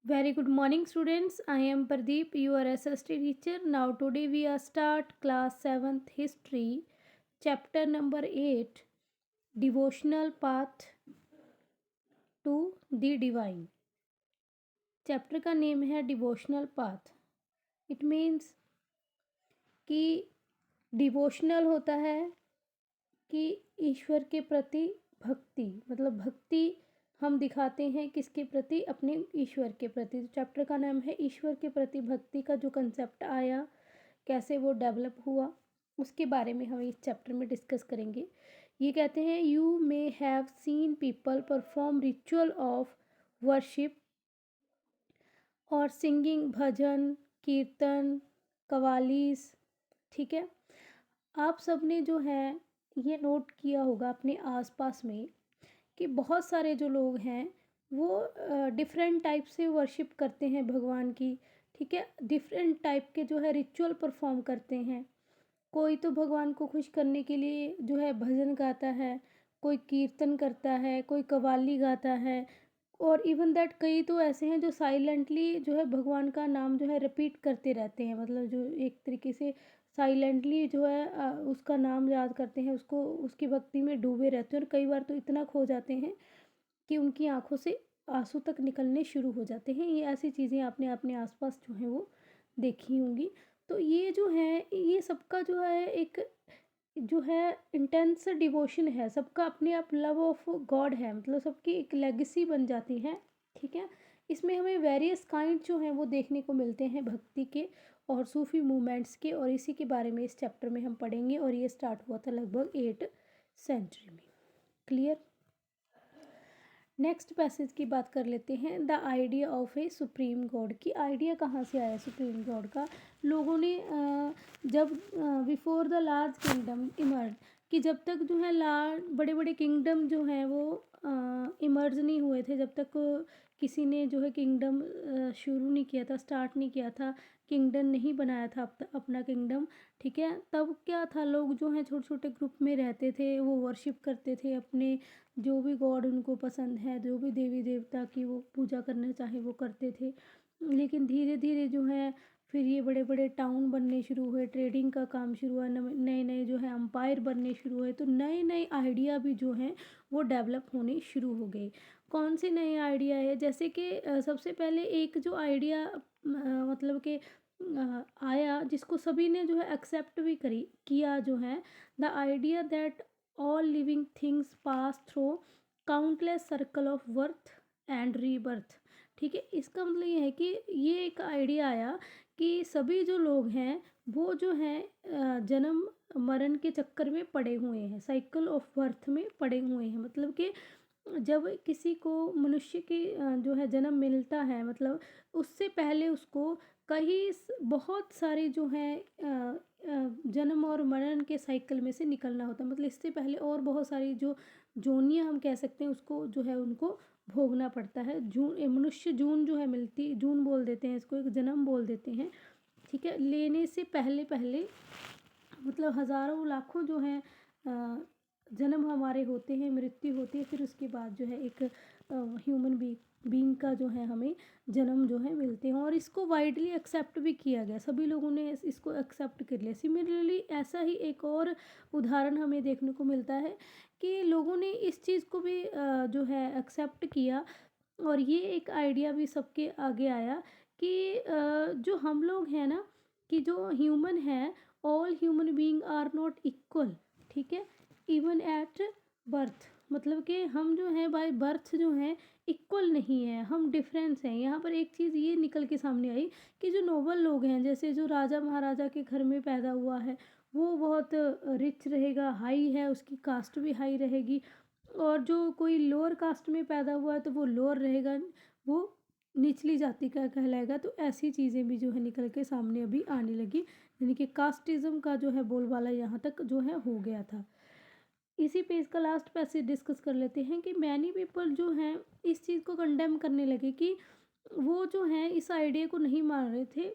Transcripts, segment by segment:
Very good morning, students. I am Pradeep, your SST teacher. Now, today we are start class 7th history, chapter number 8, devotional path to the divine. Chapter का name है devotional path. It means कि devotional होता है कि ईश्वर के प्रति भक्ति, मतलब भक्ति हम दिखाते हैं किसके प्रति, अपने ईश्वर के प्रति. तो चैप्टर का नाम है ईश्वर के प्रति भक्ति का जो कंसेप्ट आया, कैसे वो डेवलप हुआ, उसके बारे में हम इस चैप्टर में डिस्कस करेंगे. ये कहते हैं you may have seen people perform ritual of worship और सिंगिंग, भजन, कीर्तन, कवालीस. ठीक है, आप सब ने जो है ये नोट किया होगा अपने आसपास में कि बहुत सारे जो लोग हैं वो डिफरेंट टाइप से वर्शिप करते हैं भगवान की. ठीक है, डिफरेंट टाइप के जो है रिचुअल परफॉर्म करते हैं. कोई तो भगवान को खुश करने के लिए जो है भजन गाता है, कोई कीर्तन करता है, कोई कव्वाली गाता है, और इवन दैट कई तो ऐसे हैं जो साइलेंटली जो है भगवान का नाम जो है रिपीट करते रहते हैं, मतलब जो एक तरीके से साइलेंटली जो है उसका नाम याद करते हैं, उसको उसकी भक्ति में डूबे रहते हैं, और कई बार तो इतना खो जाते हैं कि उनकी आंखों से आंसू तक निकलने शुरू हो जाते हैं. ये ऐसी चीज़ें आपने अपने आसपास जो है वो देखी होंगी. तो ये जो है ये सबका जो है एक जो है इंटेंस डिवोशन है, सबका अपने आप लव ऑफ गॉड है, मतलब सबकी एक लेगेसी बन जाती है. ठीक है, इसमें हमें वेरियस काइंड जो हैं वो देखने को मिलते हैं भक्ति के और सूफी मूवमेंट्स के, और इसी के बारे में इस चैप्टर में हम पढ़ेंगे. और ये स्टार्ट हुआ था लगभग 8th सेंचुरी में. क्लियर. नेक्स्ट पैसेज की बात कर लेते हैं. The idea of a supreme God की आइडिया कहाँ से आया सुप्रीम गॉड का. लोगों ने जब before the large kingdom emerge, कि जब तक जो है लार्ज बड़े बड़े किंगडम जो हैं वो इमर्ज नहीं हुए थे, जब तक किसी ने जो है किंगडम शुरू नहीं किया था, स्टार्ट नहीं किया था, किंगडम नहीं बनाया था अपना किंगडम. ठीक है, तब क्या था, लोग जो हैं छोटे छोटे ग्रुप में रहते थे, वो वर्शिप करते थे अपने जो भी गॉड उनको पसंद है, जो भी देवी देवता की वो पूजा करना चाहे वो करते थे. लेकिन धीरे धीरे जो है फिर ये बड़े बड़े टाउन बनने शुरू हुए, ट्रेडिंग का काम शुरू हुआ, नए नए जो है अम्पायर बनने शुरू हुए, तो नए नए आइडिया भी जो हैं वो डेवलप होने शुरू हो गए. कौन से नए आइडिया है, जैसे कि सबसे पहले एक जो आइडिया मतलब कि आया, जिसको सभी ने जो है एक्सेप्ट भी करी किया, जो है the idea that all living things pass through countless circle of birth and rebirth. ठीक है, इसका मतलब ये है कि ये एक आइडिया आया कि सभी जो लोग हैं वो जो हैं जन्म मरण के चक्कर में पड़े हुए हैं, साइकिल ऑफ बर्थ में पड़े हुए हैं. मतलब कि जब किसी को मनुष्य की जो है जन्म मिलता है, मतलब उससे पहले उसको कई बहुत सारी जो है जन्म और मरण के साइकिल में से निकलना होता है. मतलब इससे पहले और बहुत सारी जो जोनियां हम कह सकते हैं उसको जो है उनको भोगना पड़ता है. जून मनुष्य जून जो है मिलती, जून बोल देते हैं इसको, एक जन्म बोल देते हैं. ठीक है, लेने से पहले पहले मतलब हज़ारों लाखों जो हैं जन्म हमारे होते हैं, मृत्यु होती है, फिर उसके बाद जो है एक ह्यूमन बीइंग का जो है हमें जन्म जो है मिलते हैं. और इसको वाइडली एक्सेप्ट भी किया गया, सभी लोगों ने इसको एक्सेप्ट कर लिया. सिमिलरली ऐसा ही एक और उदाहरण हमें देखने को मिलता है कि लोगों ने इस चीज़ को भी जो है एक्सेप्ट किया, और ये एक आइडिया भी सबके आगे आया कि जो हम लोग हैं ना, कि जो ह्यूमन है, all human being are not equal. ठीक है, इवन एट बर्थ, मतलब कि हम जो हैं बाय बर्थ जो हैं इक्वल नहीं है, हम डिफरेंस हैं. यहाँ पर एक चीज़ ये निकल के सामने आई कि जो नोबल लोग हैं, जैसे जो राजा महाराजा के घर में पैदा हुआ है वो बहुत रिच रहेगा, हाई है, उसकी कास्ट भी हाई रहेगी. और जो कोई लोअर कास्ट में पैदा हुआ है तो वो लोअर रहेगा, वो निचली जाति का कहलाएगा. तो ऐसी चीज़ें भी जो है निकल के सामने अभी आने लगी, यानी कि कास्टिज़्म का जो है बोलबाला यहाँ तक जो है हो गया था. इसी पेज का लास्ट पैसेज डिस्कस कर लेते हैं कि मैनी पीपल जो हैं इस चीज़ को कंडेम करने लगे कि वो जो हैं इस आइडिया को नहीं मान रहे थे,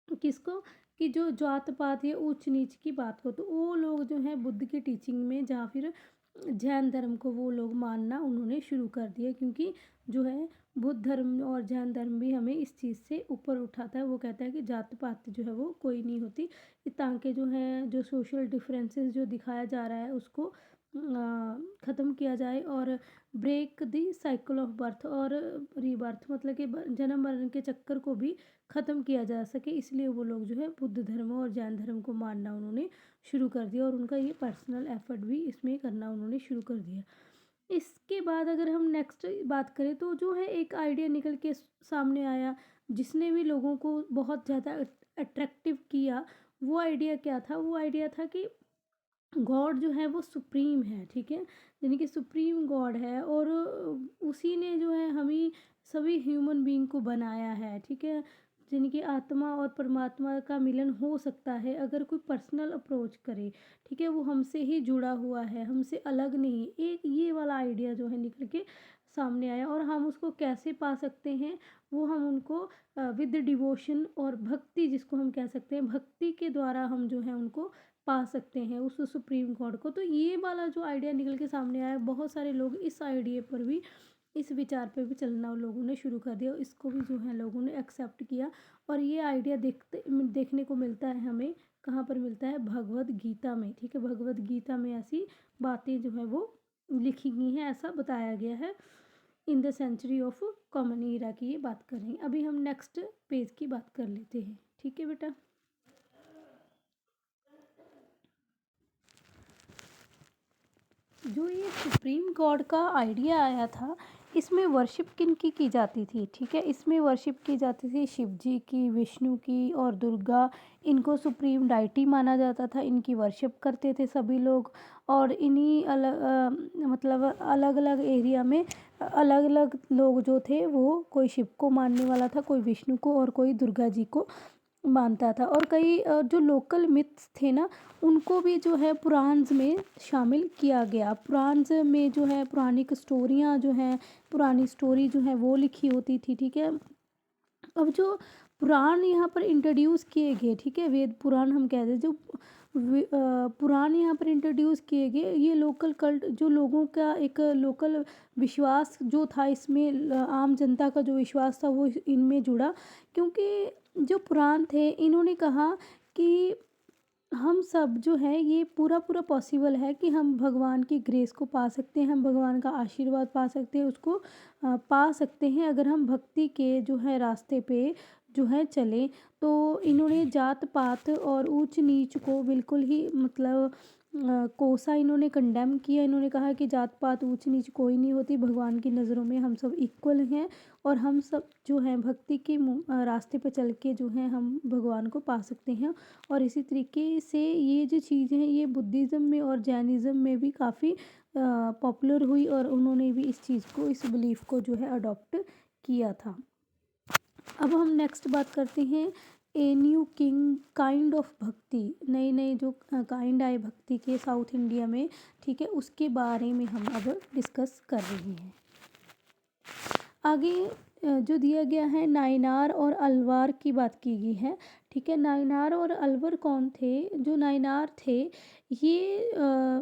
किसको, कि जो जात पात या ऊंच नीच की बात को, तो वो लोग जो हैं बुद्ध की टीचिंग में, या फिर जैन धर्म को वो लोग मानना उन्होंने शुरू कर दिया, क्योंकि जो है बुद्ध धर्म और जैन धर्म भी हमें इस चीज़ से ऊपर उठाता है। वो कहता है कि जात पात जो है वो कोई नहीं होती, ताकि जो है जो सोशल डिफरेंसेस जो दिखाया जा रहा है उसको ख़त्म किया जाए, और break the cycle of birth और रीबर्थ, मतलब कि जन्म मरण के चक्कर को भी ख़त्म किया जा सके। इसलिए वो लोग जो है बुद्ध धर्म और जैन धर्म को मानना उन्होंने शुरू कर दिया, और उनका ये पर्सनल एफर्ट भी इसमें करना उन्होंने शुरू कर दिया। इसके बाद अगर हम नेक्स्ट बात करें तो जो है एक आइडिया निकल के सामने आया, जिसने भी लोगों को बहुत ज़्यादा अट्रैक्टिव किया। वो आइडिया क्या था? वो आइडिया था कि गॉड जो है वो सुप्रीम है, ठीक है, यानी कि सुप्रीम गॉड है, और उसी ने जो है हमें सभी ह्यूमन बीइंग को बनाया है, ठीक है, जिनकी आत्मा और परमात्मा का मिलन हो सकता है अगर कोई पर्सनल अप्रोच करे, ठीक है, वो हमसे ही जुड़ा हुआ है, हमसे अलग नहीं। एक ये वाला आइडिया जो है निकल के सामने आया, और हम उसको कैसे पा सकते हैं? वो हम उनको विद डिवोशन और भक्ति, जिसको हम कह सकते हैं, भक्ति के द्वारा हम जो है उनको पा सकते हैं उस सुप्रीम गॉड को। तो ये वाला जो आइडिया निकल के सामने आया, बहुत सारे लोग इस आइडिया पर भी, इस विचार पे भी चलना लोगों ने शुरू कर दिया, और इसको भी जो है लोगों ने एक्सेप्ट किया। और ये आइडिया देखने को मिलता है हमें, कहाँ पर मिलता है? भगवद गीता में, ठीक है, भगवद गीता में ऐसी बातें जो है वो लिखी गई हैं, ऐसा बताया गया है। In the century of common era की ये बात कर रहे हैं। अभी हम नेक्स्ट पेज की बात कर लेते हैं, ठीक है बेटा। जो ये सुप्रीम गॉड का आइडिया आया था, इसमें वर्शिप किन की जाती थी? ठीक है, इसमें वर्शिप की जाती थी शिव जी की, विष्णु की और दुर्गा। इनको सुप्रीम डाइटी माना जाता था, इनकी वर्शिप करते थे सभी लोग। और इन्हीं मतलब अलग अलग एरिया में अलग अलग लोग जो थे, वो कोई शिव को मानने वाला था, कोई विष्णु को, और कोई दुर्गा जी को मानता था। और कई जो लोकल मिथ्स थे ना, उनको भी जो है पुराण्स में शामिल किया गया। पुराण्स में जो है पुराणिक स्टोरियाँ जो हैं, पुरानी स्टोरी जो है वो लिखी होती थी, ठीक है। अब जो पुराण यहाँ पर इंट्रोड्यूस किए गए, ठीक है, वेद पुराण हम कहते हैं, जो पुराण यहाँ पर इंट्रोड्यूस किए गए, ये लोकल कल्ट, जो लोगों का एक लोकल विश्वास जो था इसमें, आम जनता का जो विश्वास था वो इनमें जुड़ा। क्योंकि जो पुराण थे, इन्होंने कहा कि हम सब जो है ये पूरा पूरा पॉसिबल है कि हम भगवान की ग्रेस को पा सकते हैं, हम भगवान का आशीर्वाद पा सकते हैं, उसको पा सकते हैं अगर हम भक्ति के जो है रास्ते पे जो है चलें। तो इन्होंने जात पात और ऊंच नीच को बिल्कुल ही मतलब कोसा इन्होंने कंडेम किया। इन्होंने कहा कि जात पात ऊंच नीच कोई नहीं होती, भगवान की नज़रों में हम सब इक्वल हैं, और हम सब जो हैं भक्ति के रास्ते पर चल के जो है हम भगवान को पा सकते हैं। और इसी तरीके से ये जो चीज़ें हैं ये बुद्धिज़्म में और जैनिज़्म में भी काफ़ी पॉपुलर हुई, और उन्होंने भी इस चीज़ को, इस बिलीफ को जो है अडॉप्ट किया था। अब हम नेक्स्ट बात करते हैं a new king kind of भक्ति, नए नए जो काइंड आए भक्ति के साउथ इंडिया में, ठीक है, उसके बारे में हम अब डिस्कस कर रहे हैं। आगे जो दिया गया है, नायनार और अलवार की बात की गई है, ठीक है। नायनार और अलवर कौन थे? जो नायनार थे ये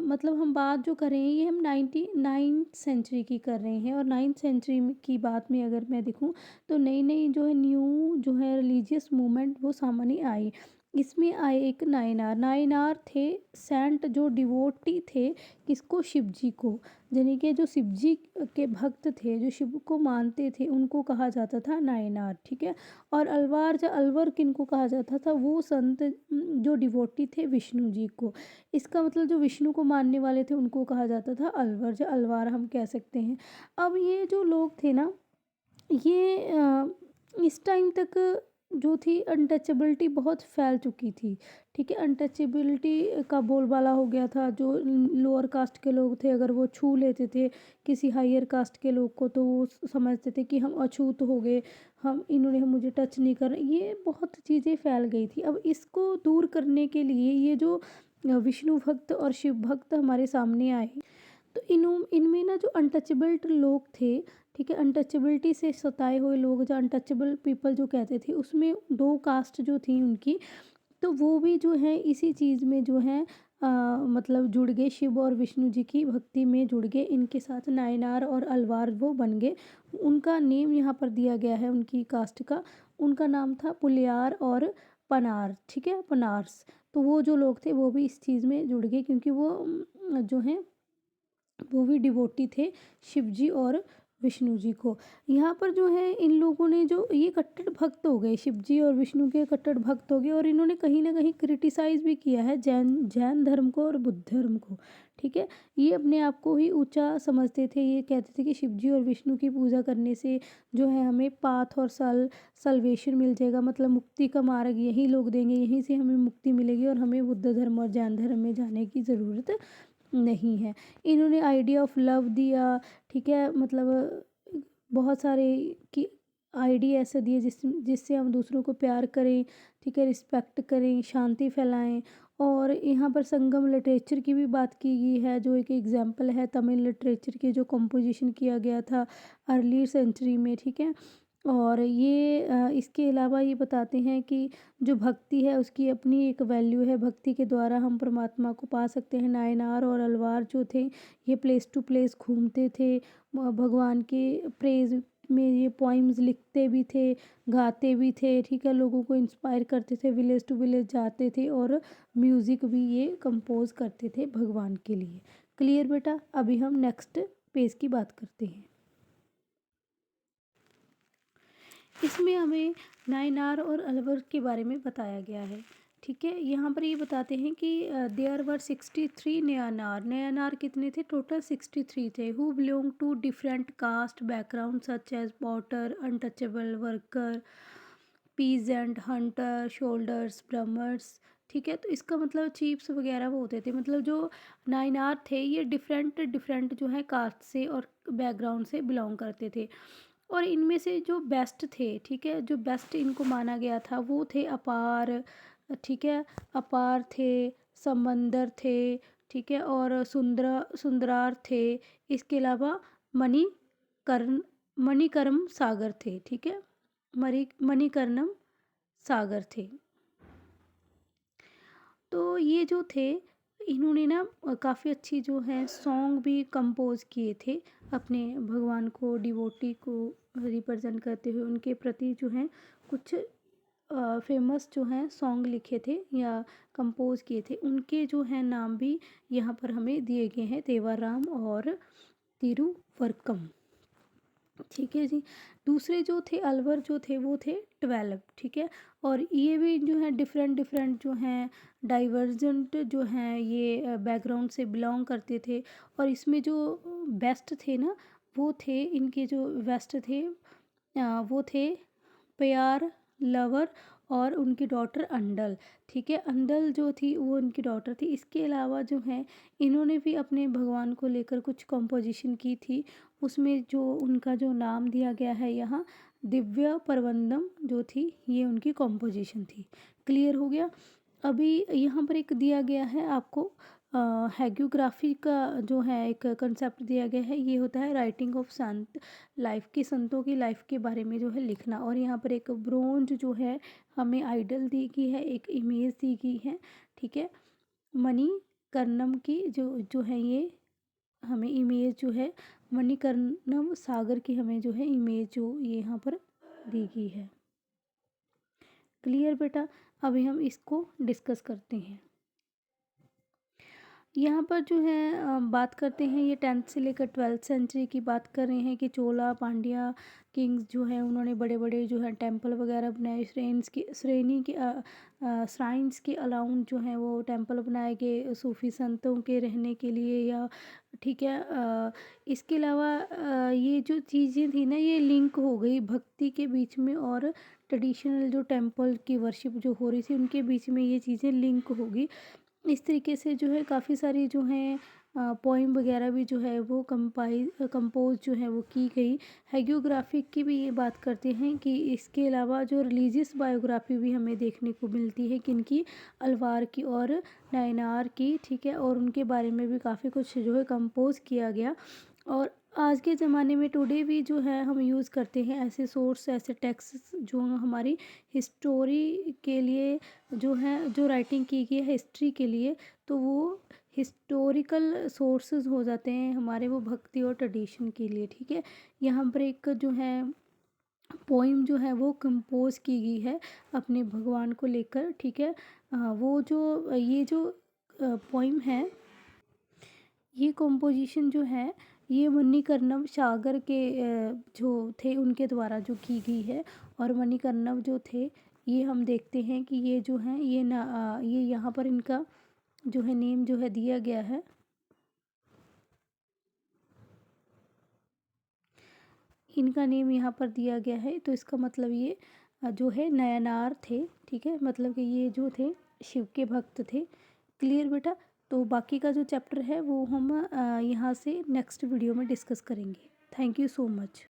मतलब हम बात जो कर रहे हैं ये हम 9th सेंचुरी की कर रहे हैं, और 9th सेंचुरी की बात में अगर मैं देखूं तो नई नई जो है न्यू जो है रिलीजियस मूवमेंट वो सामने आई। इसमें आए एक नायनार। नायनार थे सेंट, जो डिवोटी थे किसको? शिव जी को, यानी कि जो शिव जी के भक्त थे, जो शिव को मानते थे, उनको कहा जाता था नायनार, ठीक है। और अलवार, जो अलवर किनको कहा जाता था? वो संत जो डिवोटी थे विष्णु जी को। इसका मतलब जो विष्णु को मानने वाले थे उनको कहा जाता था अलवर, जो अलवार हम कह सकते हैं। अब ये जो लोग थे ना, ये इस टाइम तक जो थी अनटचेबिलिटी बहुत फैल चुकी थी, ठीक है। अनटचेबिलिटी का बोलबाला हो गया था। जो लोअर कास्ट के लोग थे अगर वो छू लेते थे किसी हायर कास्ट के लोग को, तो वो समझते थे कि हम अछूत हो गए, हम इन्होंने हम मुझे टच नहीं कर, ये बहुत चीज़ें फैल गई थी। अब इसको दूर करने के लिए ये जो विष्णु भक्त और शिव भक्त हमारे सामने आए, तो इनमें ना जो अनटचेबल्ड लोग थे, ठीक है, अनटचेबिलिटी से सताए हुए लोग, जो अनटचेबल पीपल जो कहते थे, उसमें 2 कास्ट जो थी उनकी, तो वो भी जो है इसी चीज़ में जो है मतलब जुड़ गए, शिव और विष्णु जी की भक्ति में जुड़ गए, इनके साथ नायनार और अलवार वो बन गए। उनका नेम यहाँ पर दिया गया है उनकी कास्ट का, उनका नाम था पुलियार और पनार, ठीक है, पनार्स। तो वो जो लोग थे वो भी इस चीज़ में जुड़ गए, क्योंकि वो जो हैं वो भी डिवोटी थे शिव जी और विष्णु जी को। यहाँ पर जो है इन लोगों ने जो ये कट्टर भक्त हो गए, शिव जी और विष्णु के कट्टर भक्त हो गए, और इन्होंने कहीं ना कहीं क्रिटिसाइज भी किया है जैन जैन धर्म को और बुद्ध धर्म को, ठीक है। ये अपने आप को ही ऊंचा समझते थे, ये कहते थे कि शिव जी और विष्णु की पूजा करने से जो है हमें पाथ और सल्वेशन मिल जाएगा, मतलब मुक्ति का मार्ग यही लोग देंगे, यहीं से हमें मुक्ति मिलेगी और हमें बुद्ध धर्म और जैन धर्म में जाने की ज़रूरत नहीं है। इन्होंने आइडिया ऑफ लव दिया, ठीक है, मतलब बहुत सारे कि आइडिया ऐसे दिए जिससे हम दूसरों को प्यार करें, ठीक है, रिस्पेक्ट करें, शांति फैलाएं। और यहाँ पर संगम लिटरेचर की भी बात की गई है, जो एक एग्जाम्पल है तमिल लिटरेचर के, जो कंपोजिशन किया गया था अर्ली सेंचुरी में, ठीक है। और ये इसके अलावा ये बताते हैं कि जो भक्ति है उसकी अपनी एक वैल्यू है, भक्ति के द्वारा हम परमात्मा को पा सकते हैं। नायनार और अलवार जो थे ये प्लेस टू प्लेस घूमते थे, भगवान के प्रेज में ये पोइम्स लिखते भी थे, गाते भी थे, ठीक है, लोगों को इंस्पायर करते थे, विलेज टू विलेज जाते थे और म्यूज़िक भी ये कंपोज करते थे भगवान के लिए। क्लियर बेटा? अभी हम नेक्स्ट पेज की बात करते हैं। इसमें हमें नायनार और अलवर के बारे में बताया गया है, ठीक है। यहाँ पर ये बताते हैं कि देयर वर 63 नयानार। नयानार कितने थे? टोटल 63 थे। Who belong to different caste background such as potter, untouchable, worker, peasant, hunter, soldiers, ब्रह्मर्स, ठीक है। तो इसका मतलब चीफ्स वगैरह वो होते थे, मतलब जो नायनार थे ये डिफरेंट डिफरेंट जो है कास्ट से और बैकग्राउंड से बिलोंग करते थे। और इनमें से जो बेस्ट थे, ठीक है, जो बेस्ट इनको माना गया था वो थे अपार, ठीक है, अपार थे, समंदर थे, ठीक है, और सुंदरार थे। इसके अलावा मणिकर्ण मणिकर्म सागर थे, ठीक है, मणिकर्णम सागर थे। तो ये जो थे इन्होंने ना काफ़ी अच्छी जो है सॉन्ग भी कंपोज किए थे अपने भगवान को, डिवोटी को रिप्रेजेंट करते हुए, उनके प्रति जो है कुछ फेमस जो हैं सॉन्ग लिखे थे या कंपोज किए थे। उनके जो हैं नाम भी यहाँ पर हमें दिए गए हैं, देवाराम और तिरुवरकम, ठीक है जी। दूसरे जो थे अलवर जो थे वो थे 12, ठीक है। और ये भी जो है डिफरेंट डिफरेंट जो हैं डाइवर्जेंट जो हैं ये बैकग्राउंड से बिलोंग करते थे। और इसमें जो बेस्ट थे ना वो थे, इनके जो बेस्ट थे वो थे प्यार, लवर और उनकी डॉटर अंडल, ठीक है। अंडल जो थी वो उनकी डॉटर थी। इसके अलावा जो है इन्होंने भी अपने भगवान को लेकर कुछ कंपोजिशन की थी, उसमें जो उनका जो नाम दिया गया है यहाँ दिव्य परवंदम जो थी ये उनकी कंपोजिशन थी। क्लियर हो गया? अभी यहाँ पर एक दिया गया है आपको हैग्योग्राफी का जो है एक कंसेप्ट दिया गया है, ये होता है राइटिंग ऑफ संत लाइफ की, संतों की लाइफ के बारे में जो है लिखना। और यहाँ पर एक ब्रोंज जो है हमें आइडल दी गई है, एक इमेज दी गई है, ठीक है, मणिकर्णम की जो जो है ये हमें इमेज जो है मणिकर्णम सागर की हमें जो है इमेज जो ये यहाँ पर दी गई है। क्लियर बेटा? अभी हम इसको डिस्कस करते हैं। यहाँ पर जो है बात करते हैं, ये 10th से लेकर 12th सेंचुरी की बात कर रहे हैं कि चोला पांड्या किंग्स जो है उन्होंने बड़े बड़े जो है टेंपल वगैरह बनाए, श्रेणी के श्राइन्स के अलाउंड जो है वो टेंपल बनाए गए सूफी संतों के रहने के लिए, या ठीक है। इसके अलावा ये जो चीज़ें थी ना ये लिंक हो गई भक्ति के बीच में और ट्रेडिशनल जो टेंपल की वर्शिप जो हो रही थी उनके बीच में ये चीज़ें लिंक होगी। इस तरीके से जो है काफ़ी सारी जो हैं पोइम वगैरह भी जो है वो कंपोज जो है वो की गई। हैगियोग्राफिक की भी ये बात करते हैं कि इसके अलावा जो रिलीजियस बायोग्राफी भी हमें देखने को मिलती है किनकी, अलवार की और नायनार की, ठीक है। और उनके बारे में भी काफ़ी कुछ जो है कंपोज किया गया। और आज के ज़माने में टुडे भी जो है हम यूज़ करते हैं ऐसे सोर्स, ऐसे टेक्स्ट जो हमारी हिस्टोरी के लिए जो है, जो राइटिंग की गई है हिस्ट्री के लिए, तो वो हिस्टोरिकल सोर्सेज हो जाते हैं हमारे, वो भक्ति और ट्रेडिशन के लिए, ठीक है। यहाँ पर एक जो है पोइम जो है वो कंपोज की गई है अपने भगवान को लेकर, ठीक है। वो जो ये जो पोइम है, ये कॉम्पोजिशन जो है ये मणिकर्णव सागर के जो थे उनके द्वारा जो की गई है। और मणिकर्णव जो थे, ये हम देखते हैं कि ये जो हैं ये ना ये यहाँ पर इनका जो है नेम जो है दिया गया है, इनका नेम यहाँ पर दिया गया है। तो इसका मतलब ये जो है नयनार थे, ठीक है, मतलब कि ये जो थे शिव के भक्त थे। क्लियर बेटा? तो बाकी का जो चैप्टर है वो हम यहाँ से नेक्स्ट वीडियो में डिस्कस करेंगे। Thank you so much.